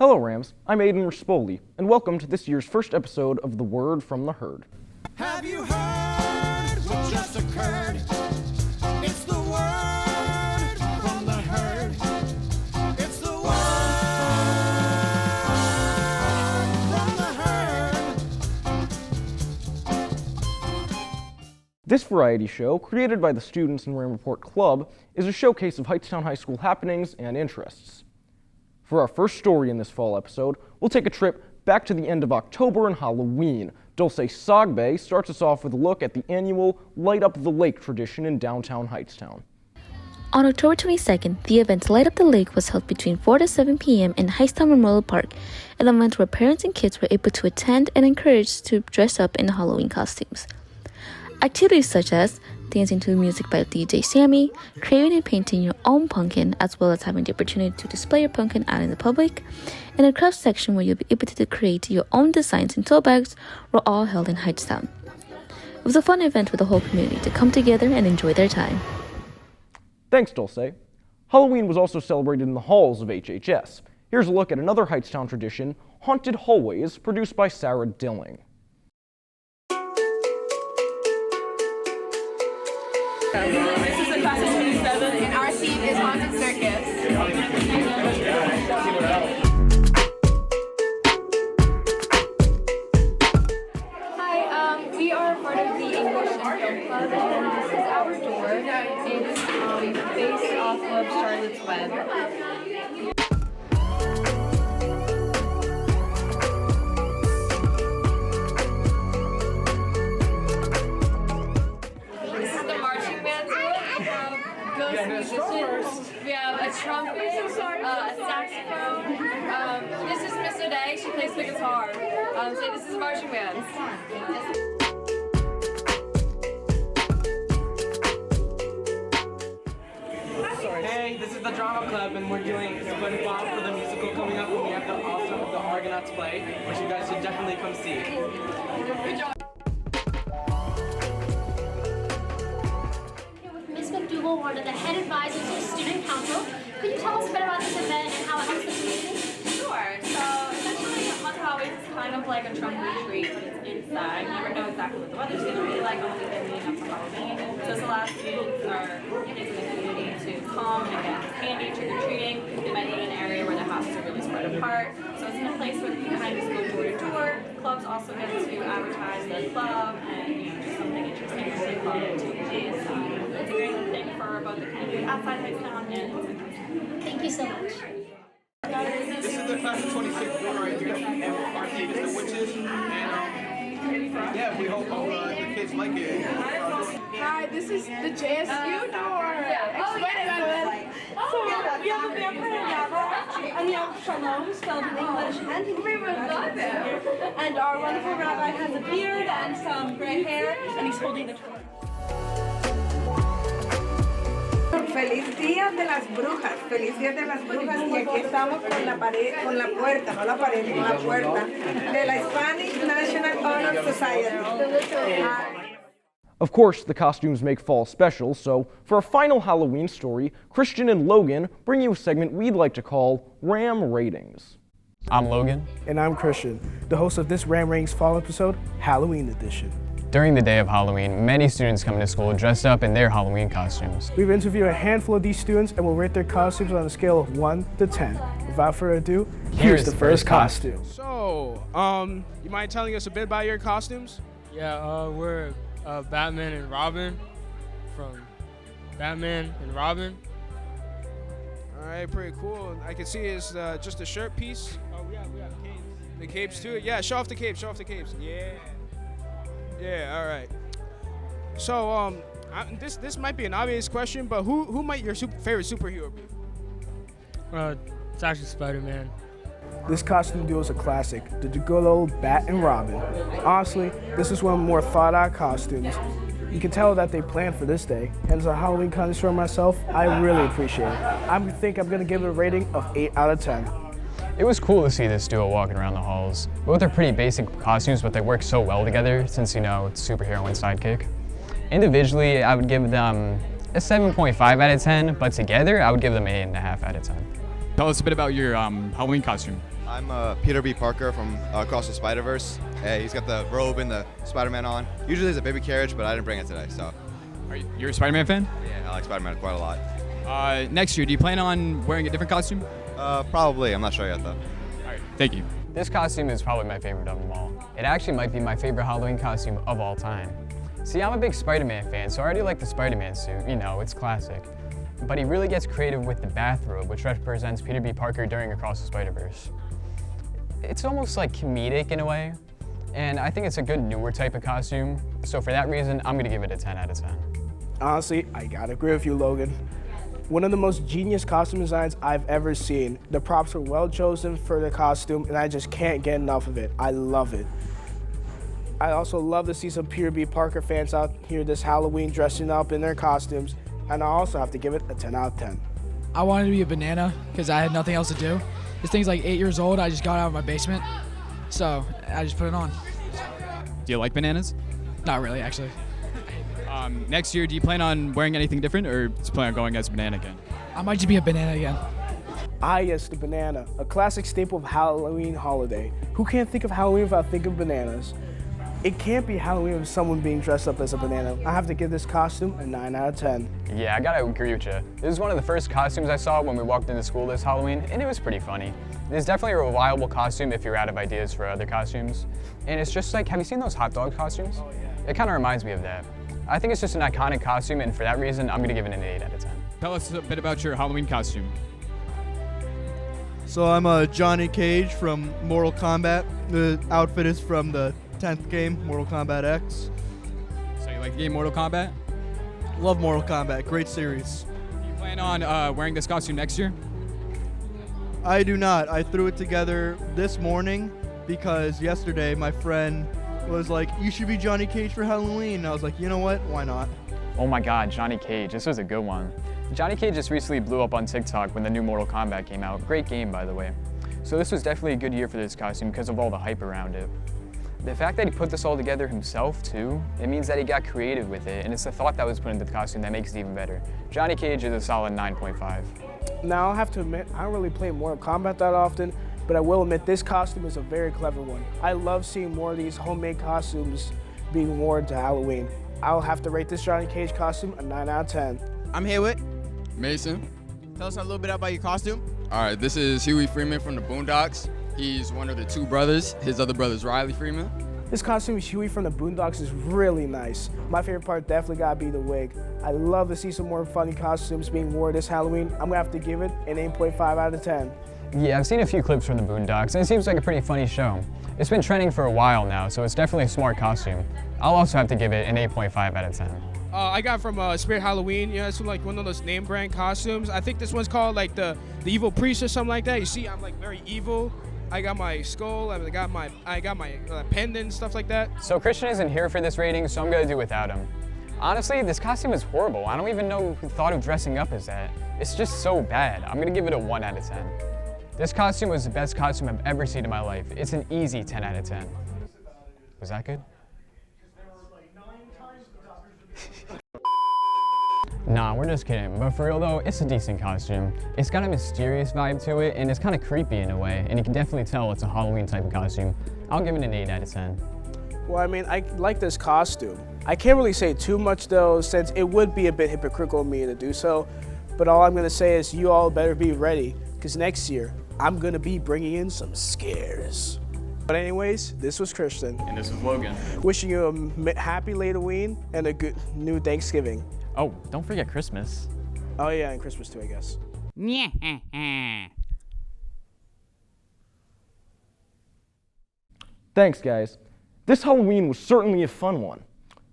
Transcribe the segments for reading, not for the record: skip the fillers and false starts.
Hello Rams, I'm Aiden Rispoli, and welcome to this year's first episode of The Word from the Herd. Have you heard what just occurred? It's the word from the herd. It's the word from the herd. This variety show, created by the students in Ram Report Club, is a showcase of Hightstown High School happenings and interests. For our first story in this fall episode, we'll take a trip back to the end of October and Halloween. Dulce Sagbe starts us off with a look at the annual Light Up the Lake tradition in downtown Hightstown. On October 22nd, the event Light Up the Lake was held between 4 to 7 p.m. in Hightstown Memorial Park, an event where parents and kids were able to attend and encouraged to dress up in Halloween costumes. Activities such as dancing to music by DJ Sammy, creating and painting your own pumpkin, as well as having the opportunity to display your pumpkin out in the public, and a craft section where you'll be able to create your own designs and tote bags were all held in Hightstown. It was a fun event for the whole community to come together and enjoy their time. Thanks, Dulce. Halloween was also celebrated in the halls of HHS. Here's a look at another Hightstown tradition, Haunted Hallways, produced by Sarah Dilling. This is the class of 27, and our theme is Haunted Circus. Hi, we are part of the English and Film Club, and this is our door. It's based off of Charlotte's Web. We have a trumpet, a saxophone. This is Miss O'Day. She plays the guitar. So this is marching bands. Hey, this is the drama club, and we're doing SpongeBob for the musical coming up, and we have also the Argonauts play, which you guys should definitely come see. Good job. McDougal, one of the head advisors of Student Council. Could you tell us a bit about this event and how it helps the community? Sure. So essentially, Haunted Hallways is kind of like a trunk or treat, but it's inside. You never know exactly what the weather's going to be like on the weekend leading up to Halloween. So this allows students or kids in the community to come and get candy, trick-or-treating. They might go to an area where the houses are really spread apart. So it's in a place where you can kind of just go door to door. Clubs also get to advertise their club and just something interesting for the club to do. It's a great thing for both the community outside Hightstown and inside Hightstown. Thank you so much. This is the class of 26 door right here, and our theme is the witches, and yeah, we hope the kids like it. Hi, this is the JSU door. Explain it, Madeline. So, we have a vampire Yara and we have Shalom spelled in English and Hebrew. And our wonderful rabbi has a beard and some gray hair, and he's holding the torch. Feliz Día de las Brujas, Feliz Día de las Brujas, y aquí estamos con la pared, con la puerta, no la pared, con la puerta de la Hispanic National Honor Society. Of course, the costumes make fall special, so for our final Halloween story, Christian and Logan bring you a segment we'd like to call Ram Ratings. I'm Logan. And I'm Christian, the host of this Ram Ratings Fall episode, Halloween Edition. During the day of Halloween, many students come to school dressed up in their Halloween costumes. We've interviewed a handful of these students and we'll rate their costumes on a scale of 1 to 10. Without further ado, here's the first costume. So, you mind telling us a bit about your costumes? Yeah, we're Batman and Robin from Batman and Robin. All right, pretty cool. I can see it's just a shirt piece. Oh, we have capes. The capes too? Yeah, show off the capes, Yeah. Yeah, all right. So, this might be an obvious question, but who might your favorite superhero be? It's actually Spider-Man. This costume duo is a classic, the good old Bat and Robin. Honestly, this is one of the more thought-out costumes. You can tell that they planned for this day, and as a Halloween connoisseur myself, I really appreciate it. I think I'm gonna give it a rating of 8 out of 10. It was cool to see this duo walking around the halls. Both are pretty basic costumes, but they work so well together since, it's superhero and sidekick. Individually, I would give them a 7.5 out of 10, but together, I would give them an 8.5 out of 10. Tell us a bit about your Halloween costume. I'm Peter B. Parker from Across the Spider-Verse. He's got the robe and the Spider-Man on. Usually there's a baby carriage, but I didn't bring it today, so. You're a Spider-Man fan? Yeah, I like Spider-Man quite a lot. Next year, do you plan on wearing a different costume? Probably. I'm not sure yet, though. All right, thank you. This costume is probably my favorite of them all. It actually might be my favorite Halloween costume of all time. See, I'm a big Spider-Man fan, so I already like the Spider-Man suit. You know, it's classic. But he really gets creative with the bathrobe, which represents Peter B. Parker during Across the Spider-Verse. It's almost like comedic in a way, and I think it's a good newer type of costume. So for that reason, I'm gonna give it a 10 out of 10. Honestly, I gotta agree with you, Logan. One of the most genius costume designs I've ever seen. The props were well chosen for the costume, and I just can't get enough of it. I love it. I also love to see some Peter B. Parker fans out here this Halloween dressing up in their costumes, and I also have to give it a 10 out of 10. I wanted to be a banana because I had nothing else to do. This thing's like 8 years old. I just got out of my basement, so I just put it on. Do you like bananas? Not really, actually. Next year, do you plan on wearing anything different, or do you plan on going as a banana again? I might just be a banana again. Ah yes, the banana, a classic staple of Halloween holiday. Who can't think of Halloween without thinking of bananas? It can't be Halloween with someone being dressed up as a banana. I have to give this costume a 9 out of 10. Yeah, I gotta agree with you. This is one of the first costumes I saw when we walked into school this Halloween, and it was pretty funny. It's definitely a reliable costume if you're out of ideas for other costumes. And it's just like, have you seen those hot dog costumes? Oh, yeah. It kind of reminds me of that. I think it's just an iconic costume, and for that reason, I'm gonna give it an 8 out of 10. Tell us a bit about your Halloween costume. So I'm Johnny Cage from Mortal Kombat. The outfit is from the 10th game, Mortal Kombat X. So you like the game Mortal Kombat? Love Mortal Kombat, great series. Do you plan on wearing this costume next year? I do not. I threw it together this morning because yesterday my friend was like, you should be Johnny Cage for Halloween. And I was like, you know what, why not? Oh my God, Johnny Cage, this was a good one. Johnny Cage just recently blew up on TikTok when the new Mortal Kombat came out. Great game, by the way. So this was definitely a good year for this costume because of all the hype around it. The fact that he put this all together himself too, it means that he got creative with it, and it's the thought that was put into the costume that makes it even better. Johnny Cage is a solid 9.5. Now I'll have to admit, I don't really play Mortal Kombat that often, but I will admit this costume is a very clever one. I love seeing more of these homemade costumes being worn to Halloween. I'll have to rate this Johnny Cage costume a 9 out of 10. I'm here with Mason. Tell us a little bit about your costume. All right, this is Huey Freeman from the Boondocks. He's one of the two brothers. His other brother is Riley Freeman. This costume Huey from the Boondocks is really nice. My favorite part definitely gotta be the wig. I love to see some more funny costumes being worn this Halloween. I'm gonna have to give it an 8.5 out of 10. Yeah, I've seen a few clips from the Boondocks, and it seems like a pretty funny show. It's been trending for a while now, so it's definitely a smart costume. I'll also have to give it an 8.5 out of 10. I got from Spirit Halloween. Yeah, it's like one of those name brand costumes. I think this one's called like the evil priest or something like that. You see, I'm like very evil. I got my skull. I got my pendant, stuff like that. So Christian isn't here for this rating, so I'm gonna do without him. Honestly, this costume is horrible. I don't even know who thought of dressing up as that. It's just so bad. I'm gonna give it a 1 out of 10. This costume was the best costume I've ever seen in my life. It's an easy 10 out of 10. Was that good? Nah, we're just kidding. But for real though, it's a decent costume. It's got a mysterious vibe to it, and it's kind of creepy in a way, and you can definitely tell it's a Halloween type of costume. I'll give it an 8 out of 10. Well, I mean, I like this costume. I can't really say too much though, since it would be a bit hypocritical of me to do so. But all I'm gonna say is you all better be ready, because next year, I'm gonna be bringing in some scares. But anyways, this was Christian. And this was Logan. Wishing you a happy late Halloween and a good new Thanksgiving. Oh, don't forget Christmas. Oh yeah, and Christmas too, I guess. Thanks, guys. This Halloween was certainly a fun one.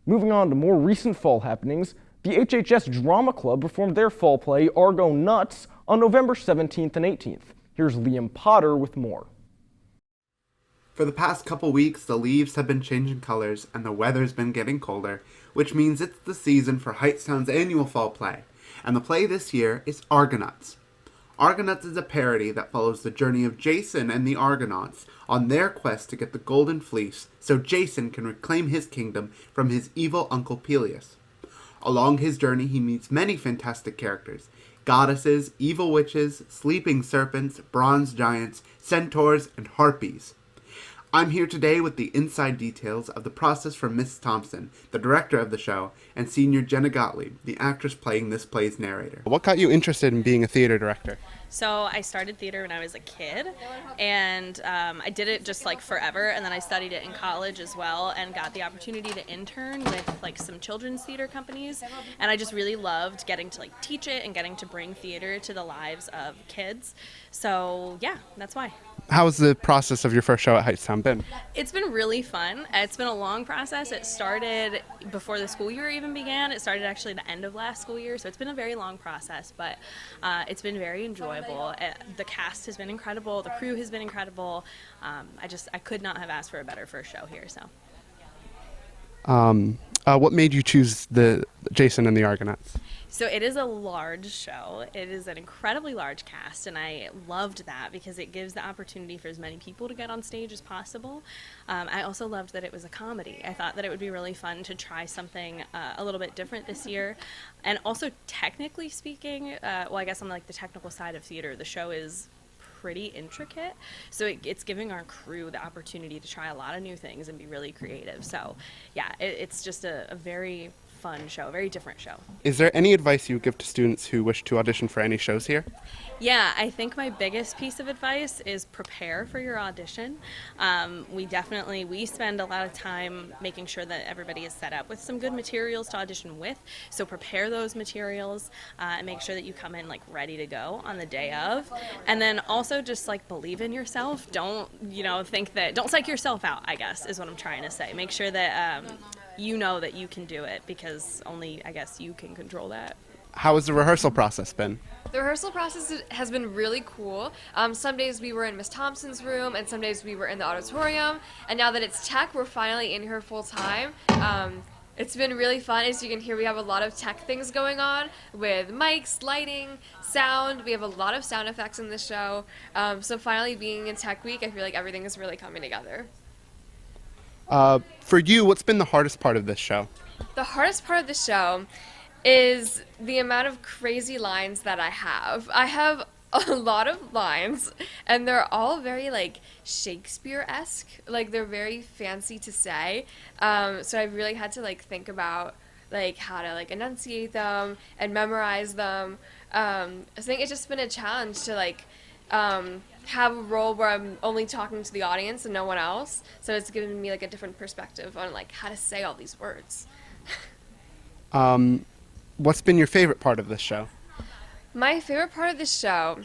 Moving on to more recent fall happenings, the HHS Drama Club performed their fall play, Argo Nuts, on November 17th and 18th. Here's Liam Potter with more. For the past couple weeks, the leaves have been changing colors and the weather's been getting colder, which means it's the season for Hightstown's annual fall play. And the play this year is Argonauts. Argonauts is a parody that follows the journey of Jason and the Argonauts on their quest to get the Golden Fleece so Jason can reclaim his kingdom from his evil uncle Peleus. Along his journey, he meets many fantastic characters, goddesses, evil witches, sleeping serpents, bronze giants, centaurs, and harpies. I'm here today with the inside details of the process from Miss Thompson, the director of the show, and senior Jenna Gottlieb, the actress playing this play's narrator. What got you interested in being a theater director? So I started theater when I was a kid, and I did it just like forever, and then I studied it in college as well, and got the opportunity to intern with like some children's theater companies, and I just really loved getting to like teach it and getting to bring theater to the lives of kids. So yeah, that's why. How has the process of your first show at Hightstown been? It's been really fun. It's been a long process. It started before the school year even began. It started actually the end of last school year, so it's been a very long process, but it's been very enjoyable. The cast has been incredible. The crew has been incredible. I could not have asked for a better first show here. So. What made you choose the Jason and the Argonauts? So it is a large show. It is an incredibly large cast, and I loved that because it gives the opportunity for as many people to get on stage as possible. I also loved that it was a comedy. I thought that it would be really fun to try something a little bit different this year. And also, technically speaking, well, I guess on like the technical side of theater, the show is pretty intricate, so it's giving our crew the opportunity to try a lot of new things and be really creative. So yeah, it's just a very fun show, a very different show. Is there any advice you would give to students who wish to audition for any shows here? Yeah, I think my biggest piece of advice is prepare for your audition. We spend a lot of time making sure that everybody is set up with some good materials to audition with, so prepare those materials and make sure that you come in like ready to go on the day of. And then also just like believe in yourself. Don't psych yourself out, I guess, is what I'm trying to say. Make sure that you know that you can do it, because only, I guess, you can control that. How has the rehearsal process been? The rehearsal process has been really cool. Some days we were in Miss Thompson's room, and some days we were in the auditorium. And now that it's tech, we're finally in here full time. It's been really fun. As you can hear, we have a lot of tech things going on with mics, lighting, sound. We have a lot of sound effects in this show. So finally being in Tech Week, I feel like everything is really coming together. For you, what's been the hardest part of this show? The hardest part of the show is the amount of crazy lines that I have. I have a lot of lines, and they're all very like Shakespeare-esque. Like they're very fancy to say. So I really had to like think about like how to like enunciate them and memorize them. I think it's just been a challenge to like have a role where I'm only talking to the audience and no one else. So it's given me like a different perspective on like how to say all these words. What's been your favorite part of this show? My favorite part of this show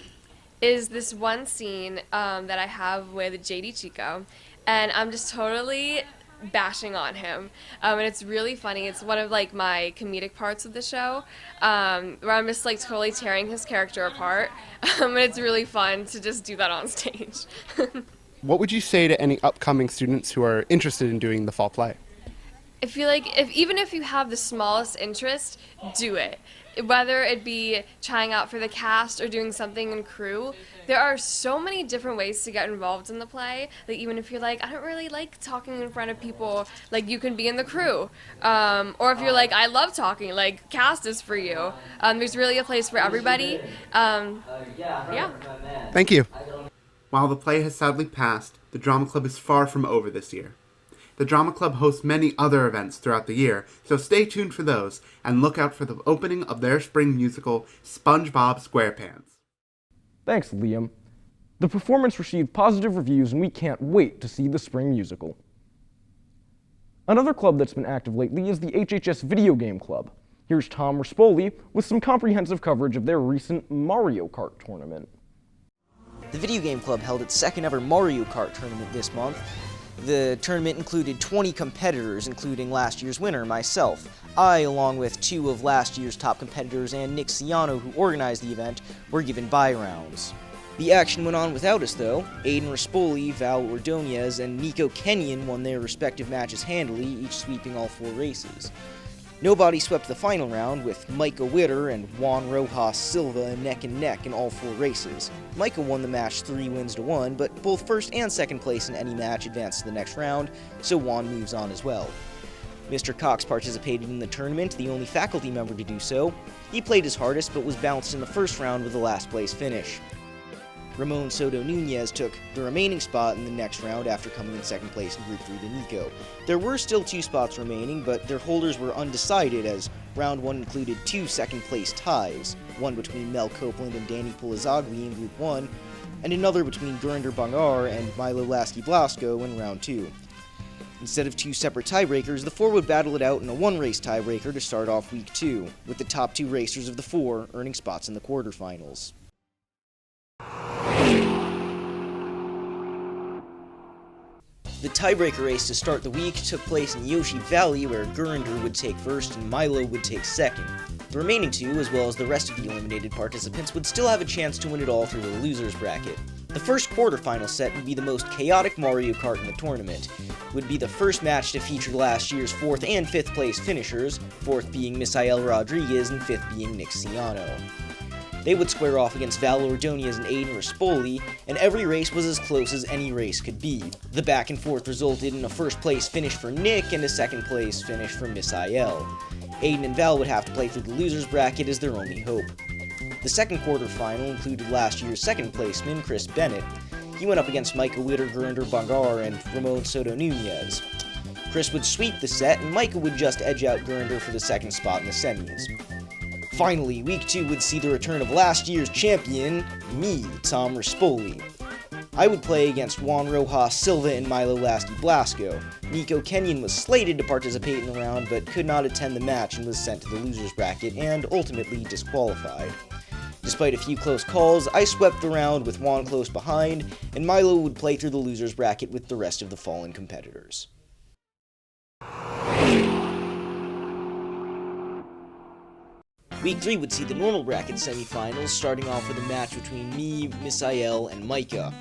is this one scene that I have with JD Chico, and I'm just totally bashing on him, and it's really funny. It's one of like my comedic parts of the show, where I'm just like totally tearing his character apart, and it's really fun to just do that on stage. What would you say to any upcoming students who are interested in doing the fall play? I feel like even if you have the smallest interest, do it. Whether it be trying out for the cast or doing something in crew, there are so many different ways to get involved in the play. Like even if you're like, I don't really like talking in front of people, like you can be in the crew. Or if you're like, I love talking, like cast is for you. There's really a place for everybody. Yeah. Thank you. While the play has sadly passed, the Drama Club is far from over this year. The Drama Club hosts many other events throughout the year, so stay tuned for those and look out for the opening of their spring musical, SpongeBob SquarePants. Thanks, Liam. The performance received positive reviews, and we can't wait to see the spring musical. Another club that's been active lately is the HHS Video Game Club. Here's Tom Rispoli with some comprehensive coverage of their recent Mario Kart tournament. The Video Game Club held its second ever Mario Kart tournament this month. The tournament included 20 competitors, including last year's winner, myself. I, along with two of last year's top competitors and Nick Ciano, who organized the event, were given bye rounds. The action went on without us, though. Aiden Rispoli, Val Ordonez, and Nico Kenyon won their respective matches handily, each sweeping all 4 races. Nobody swept the final round, with Micah Witter and Juan Rojas Silva neck and neck in all 4 races. Micah won the match 3-1, but both first and second place in any match advanced to the next round, so Juan moves on as well. Mr. Cox participated in the tournament, the only faculty member to do so. He played his hardest but was bounced in the first round with a last place finish. Ramon Soto Nunez took the remaining spot in the next round after coming in second place in Group 3 to Nico. There were still 2 spots remaining, but their holders were undecided as round 1 included 2 second place ties, one between Mel Copeland and Danny Pulizagli in Group 1, and another between Gurinder Bangar and Milo Lasky-Blasco in round 2. Instead of 2 separate tiebreakers, the 4 would battle it out in a 1-race tiebreaker to start off week 2, with the top 2 racers of the 4 earning spots in the quarterfinals. The tiebreaker race to start the week took place in Yoshi Valley, where Gurinder would take first and Milo would take second. The remaining 2, as well as the rest of the eliminated participants, would still have a chance to win it all through the losers bracket. The first quarterfinal set would be the most chaotic Mario Kart in the tournament. It would be the first match to feature last year's 4th and 5th place finishers, 4th being Misael Rodriguez and 5th being Nick Ciano. They would square off against Val Ordonez and Aiden Rispoli, and every race was as close as any race could be. The back and forth resulted in a first place finish for Nick and a second place finish for Misael. Aiden and Val would have to play through the losers bracket as their only hope. The second quarterfinal included last year's second placeman, Chris Bennett. He went up against Micah Witter, Gurinder Bangar, and Ramon Soto Nunez. Chris would sweep the set, and Micah would just edge out Gurinder for the second spot in the semis. Finally, week 2 would see the return of last year's champion, me, Tom Rispoli. I would play against Juan Rojas Silva and Milo Lasky-Blasco. Nico Kenyon was slated to participate in the round, but could not attend the match and was sent to the losers bracket and ultimately disqualified. Despite a few close calls, I swept the round with Juan close behind, and Milo would play through the losers bracket with the rest of the fallen competitors. Week 3 would see the normal bracket semifinals, starting off with a match between me, Misael, and Micah.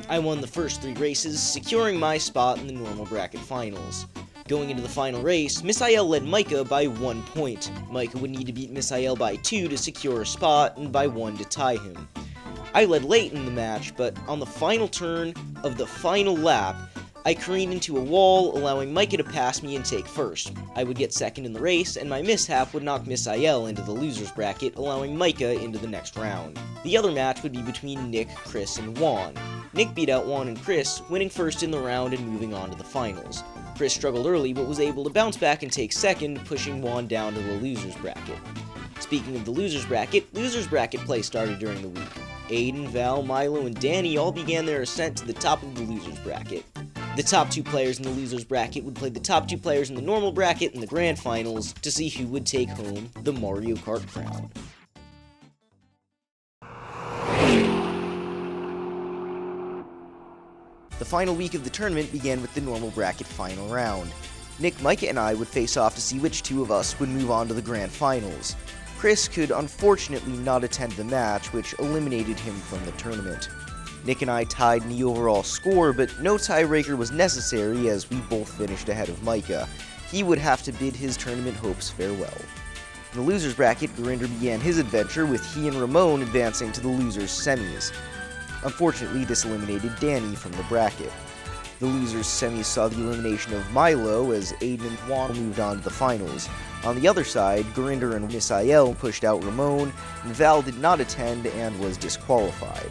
I won the first 3 races, securing my spot in the normal bracket finals. Going into the final race, Misael led Micah by 1 point. Micah would need to beat Misael by 2 to secure a spot, and by 1 to tie him. I led late in the match, but on the final turn of the final lap, I careened into a wall, allowing Micah to pass me and take first. I would get second in the race, and my mishap would knock Misael into the losers bracket, allowing Micah into the next round. The other match would be between Nick, Chris, and Juan. Nick beat out Juan and Chris, winning first in the round and moving on to the finals. Chris struggled early, but was able to bounce back and take second, pushing Juan down to the losers bracket. Speaking of the losers bracket play started during the week. Aiden, Val, Milo, and Danny all began their ascent to the top of the losers bracket. The top 2 players in the losers bracket would play the top 2 players in the normal bracket in the grand finals to see who would take home the Mario Kart crown. The final week of the tournament began with the normal bracket final round. Nick, Micah, and I would face off to see which 2 of us would move on to the grand finals. Chris could unfortunately not attend the match, which eliminated him from the tournament. Nick and I tied in the overall score, but no tiebreaker was necessary as we both finished ahead of Micah. He would have to bid his tournament hopes farewell. In the losers bracket, Gurinder began his adventure with he and Ramon advancing to the losers semis. Unfortunately, this eliminated Danny from the bracket. The losers semis saw the elimination of Milo as Aiden and Juan moved on to the finals. On the other side, Gurinder and Misael pushed out Ramon, and Val did not attend and was disqualified.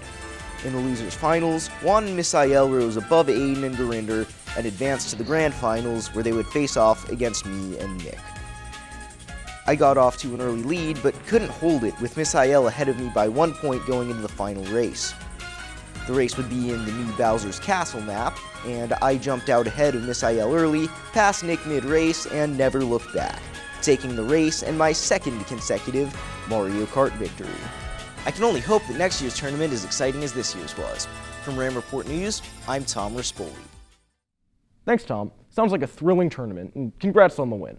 In the losers finals, Juan and Misael rose above Aiden and Gurinder and advanced to the grand finals where they would face off against me and Nick. I got off to an early lead but couldn't hold it, with Misael ahead of me by 1 point going into the final race. The race would be in the new Bowser's Castle map, and I jumped out ahead of Misael early, passed Nick mid-race, and never looked back, taking the race and my second consecutive Mario Kart victory. I can only hope that next year's tournament is exciting as this year's was. From Ram Report News, I'm Tom Rispoli. Thanks, Tom. Sounds like a thrilling tournament, and congrats on the win.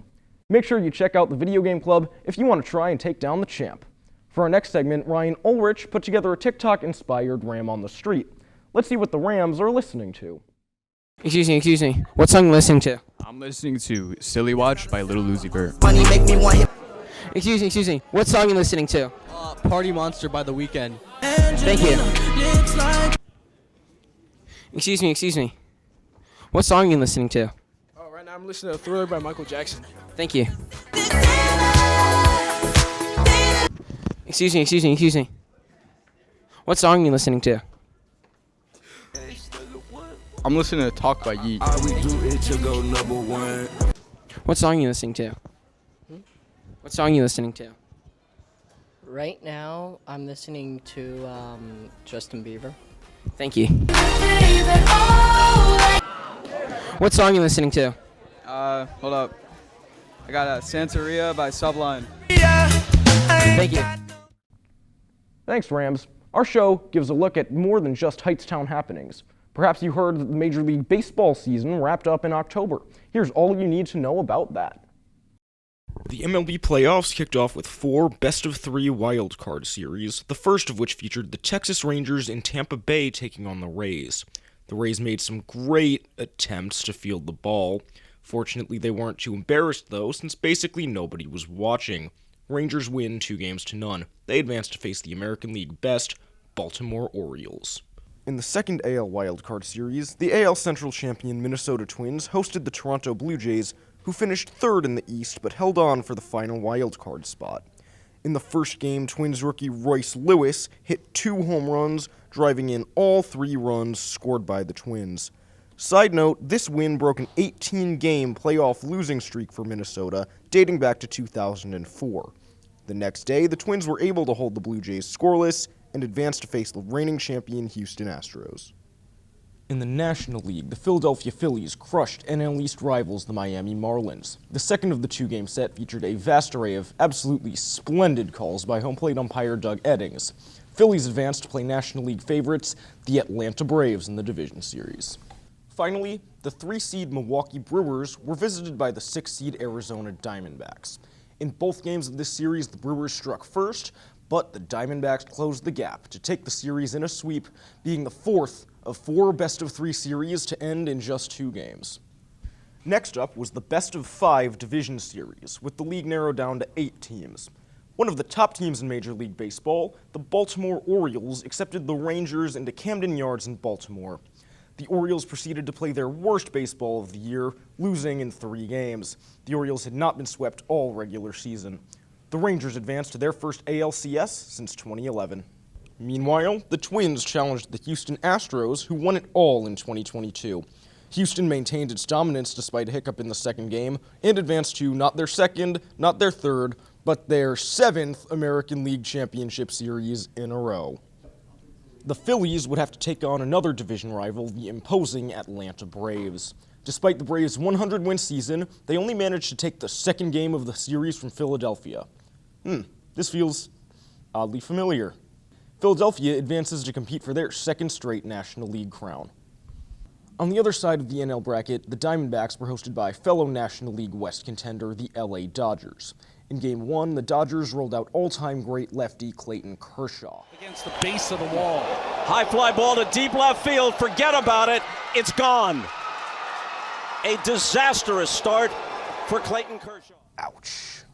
Make sure you check out the Video Game Club if you want to try and take down the champ. For our next segment, Ryan Ulrich put together a TikTok-inspired Ram on the Street. Let's see what the Rams are listening to. Excuse me. What song are you listening to? I'm listening to Silly Watch by Little Uzi Vert. Excuse me. What song are you listening to? Party Monster by The Weeknd. Thank you. Excuse me. What song are you listening to? Right And I'm listening to Thriller by Michael Jackson. Thank you. Excuse me. What song are you listening to? I'm listening to Talk by Yeet. What song are you listening to? What song are you listening to? Right now, I'm listening to Justin Bieber. Thank you. What song are you listening to? Hold up. I got Santeria by Sublime. Thank you. Thanks, Rams. Our show gives a look at more than just Hightstown happenings. Perhaps you heard that the Major League Baseball season wrapped up in October. Here's all you need to know about that. The MLB playoffs kicked off with 4 best-of-3 wildcard series, the first of which featured the Texas Rangers and Tampa Bay taking on the Rays. The Rays made some great attempts to field the ball. Fortunately, they weren't too embarrassed, though, since basically nobody was watching. Rangers win 2-0. They advance to face the American League best, Baltimore Orioles. In the second AL wildcard series, the AL Central champion Minnesota Twins hosted the Toronto Blue Jays, who finished third in the East but held on for the final wildcard spot. In the first game, Twins rookie Royce Lewis hit 2 home runs, driving in all 3 runs scored by the Twins. Side note, this win broke an 18-game playoff losing streak for Minnesota, dating back to 2004. The next day, the Twins were able to hold the Blue Jays scoreless and advanced to face the reigning champion Houston Astros. In the National League, the Philadelphia Phillies crushed NL East rivals the Miami Marlins. The second of the 2-game set featured a vast array of absolutely splendid calls by home plate umpire Doug Eddings. Phillies advanced to play National League favorites, the Atlanta Braves, in the division series. Finally, the 3-seed Milwaukee Brewers were visited by the 6-seed Arizona Diamondbacks. In both games of this series, the Brewers struck first, but the Diamondbacks closed the gap to take the series in a sweep, being the 4th of 4 best-of-3 series to end in just 2 games. Next up was the best-of-5 division series, with the league narrowed down to 8 teams. One of the top teams in Major League Baseball, the Baltimore Orioles, accepted the Rangers into Camden Yards in Baltimore. The Orioles proceeded to play their worst baseball of the year, losing in 3 games. The Orioles had not been swept all regular season. The Rangers advanced to their first ALCS since 2011. Meanwhile, the Twins challenged the Houston Astros, who won it all in 2022. Houston maintained its dominance despite a hiccup in the second game, and advanced to not their second, not their third, but their 7th American League Championship Series in a row. The Phillies would have to take on another division rival, the imposing Atlanta Braves. Despite the Braves' 100-win season, they only managed to take the second game of the series from Philadelphia. This feels oddly familiar. Philadelphia advances to compete for their second straight National League crown. On the other side of the NL bracket, the Diamondbacks were hosted by fellow National League West contender, the LA Dodgers. In Game 1, the Dodgers rolled out all-time great lefty Clayton Kershaw. Against the base of the wall. High fly ball to deep left field. Forget about it. It's gone. A disastrous start for Clayton Kershaw. Ouch.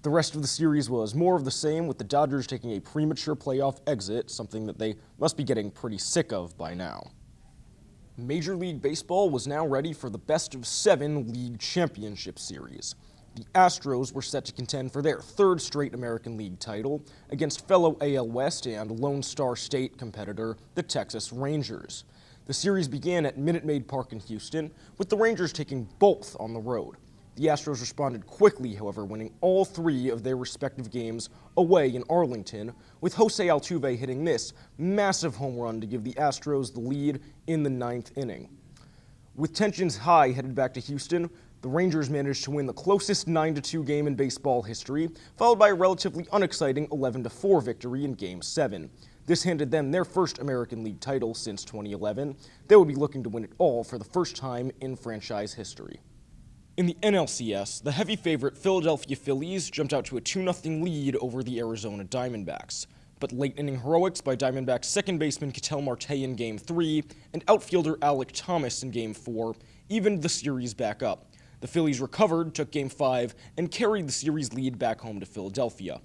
The rest of the series was more of the same, with the Dodgers taking a premature playoff exit, something that they must be getting pretty sick of by now. Major League Baseball was now ready for the best-of-7 league championship series. The Astros were set to contend for their 3rd straight American League title against fellow AL West and Lone Star State competitor, the Texas Rangers. The series began at Minute Maid Park in Houston, with the Rangers taking both on the road. The Astros responded quickly, however, winning all 3 of their respective games away in Arlington, with Jose Altuve hitting this massive home run to give the Astros the lead in the 9th inning. With tensions high headed back to Houston, the Rangers managed to win the closest 9-2 game in baseball history, followed by a relatively unexciting 11-4 victory in Game 7. This handed them their first American League title since 2011. They would be looking to win it all for the first time in franchise history. In the NLCS, the heavy favorite Philadelphia Phillies jumped out to a 2-0 lead over the Arizona Diamondbacks. But late-inning heroics by Diamondbacks second baseman Ketel Marte in Game 3 and outfielder Alek Thomas in Game 4 evened the series back up. The Phillies recovered, took Game 5, and carried the series lead back home to Philadelphia.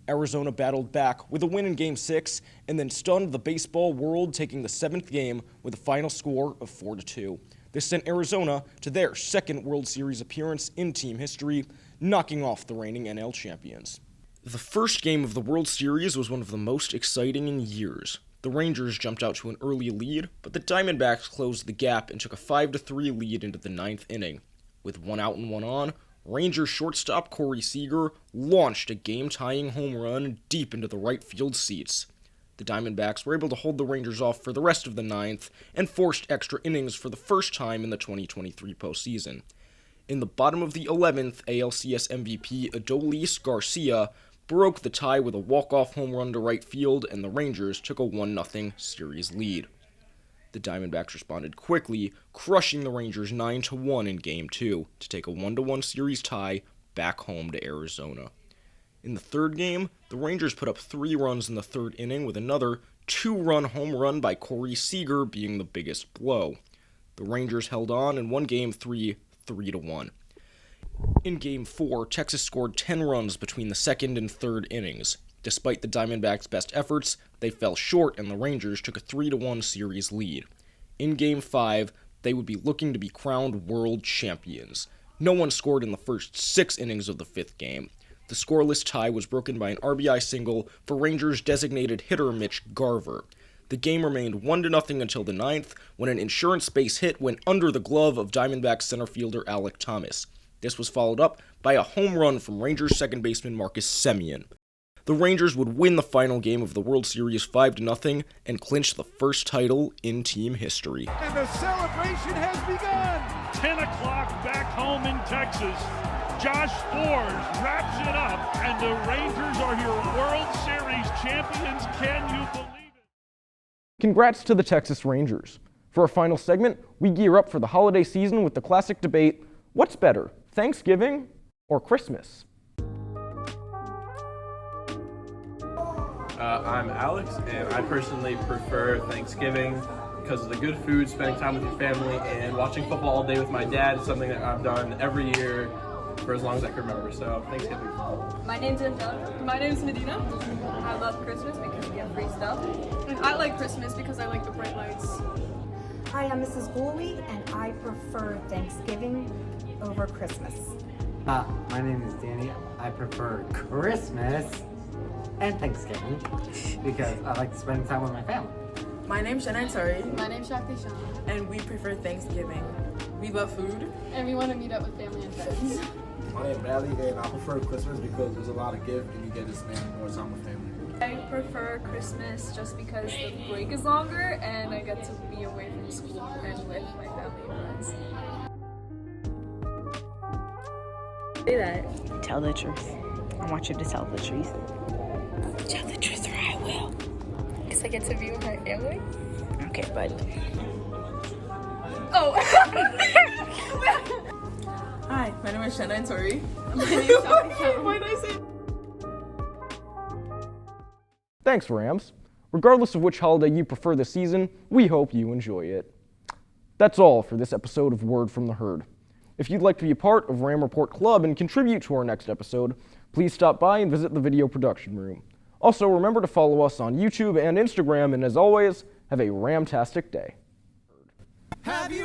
Arizona battled back with a win in Game 6 and then stunned the baseball world, taking the 7th game with a final score of 4-2. This sent Arizona to their second World Series appearance in team history, knocking off the reigning NL champions. The first game of the World Series was one of the most exciting in years. The Rangers jumped out to an early lead, but the Diamondbacks closed the gap and took a 5-3 lead into the 9th inning. With 1 out and 1 on, Rangers shortstop Corey Seager launched a game-tying home run deep into the right field seats. The Diamondbacks were able to hold the Rangers off for the rest of the 9th and forced extra innings for the first time in the 2023 postseason. In the bottom of the 11th, ALCS MVP Adolis Garcia broke the tie with a walk-off home run to right field, and the Rangers took a 1-0 series lead. The Diamondbacks responded quickly, crushing the Rangers 9-1 in Game 2 to take a 1-1 series tie back home to Arizona. In the third game, the Rangers put up 3 runs in the third inning, with another 2-run home run by Corey Seager being the biggest blow. The Rangers held on and won Game 3 3-1. In Game 4, Texas scored 10 runs between the second and third innings. Despite the Diamondbacks' best efforts, they fell short and the Rangers took a 3-1 series lead. In Game 5, they would be looking to be crowned world champions. No one scored in the first 6 innings of the 5th game. The scoreless tie was broken by an RBI single for Rangers designated hitter Mitch Garver. The game remained 1-0 until the 9th, when an insurance base hit went under the glove of Diamondbacks center fielder Alek Thomas. This was followed up by a home run from Rangers second baseman Marcus Semien. The Rangers would win the final game of the World Series 5-0 and clinch the first title in team history. And the celebration has begun. 10 o'clock back home in Texas. Josh Sborz wraps it up, and the Rangers are your World Series champions. Can you believe it? Congrats to the Texas Rangers. For our final segment, we gear up for the holiday season with the classic debate, what's better, Thanksgiving or Christmas? I'm Alex, and I personally prefer Thanksgiving because of the good food, spending time with your family, and watching football all day with my dad is something that I've done every year for as long as I can remember. So Thanksgiving. My name's Angelica. My name's Medina. I love Christmas because we have free stuff. And I like Christmas because I like the bright lights. Hi, I'm Mrs. Gooley, and I prefer Thanksgiving over Christmas. My name is Danny. I prefer Christmas and Thanksgiving because I like spending time with my family. My name's Shannon Tari. My name's Shakti Shah. And we prefer Thanksgiving. We love food. And we want to meet up with family and friends. My name's Bradley, and I prefer Christmas because there's a lot of gift and you get to spend more time with family. I prefer Christmas just because the break is longer and I get to be away from school and with my family and friends. Say that. Tell the truth. I want you to tell the truth. Tell the truth or I will. Because I get to be with my family. Okay, buddy. Oh! Hi, my name is Shannon Tori. My name is Shakti Shah. Why did I say? Thanks, Rams. Regardless of which holiday you prefer this season, we hope you enjoy it. That's all for this episode of Word from the Herd. If you'd like to be a part of Ram Report Club and contribute to our next episode, please stop by and visit the video production room. Also, remember to follow us on YouTube and Instagram, and as always, have a Ramtastic day. Have you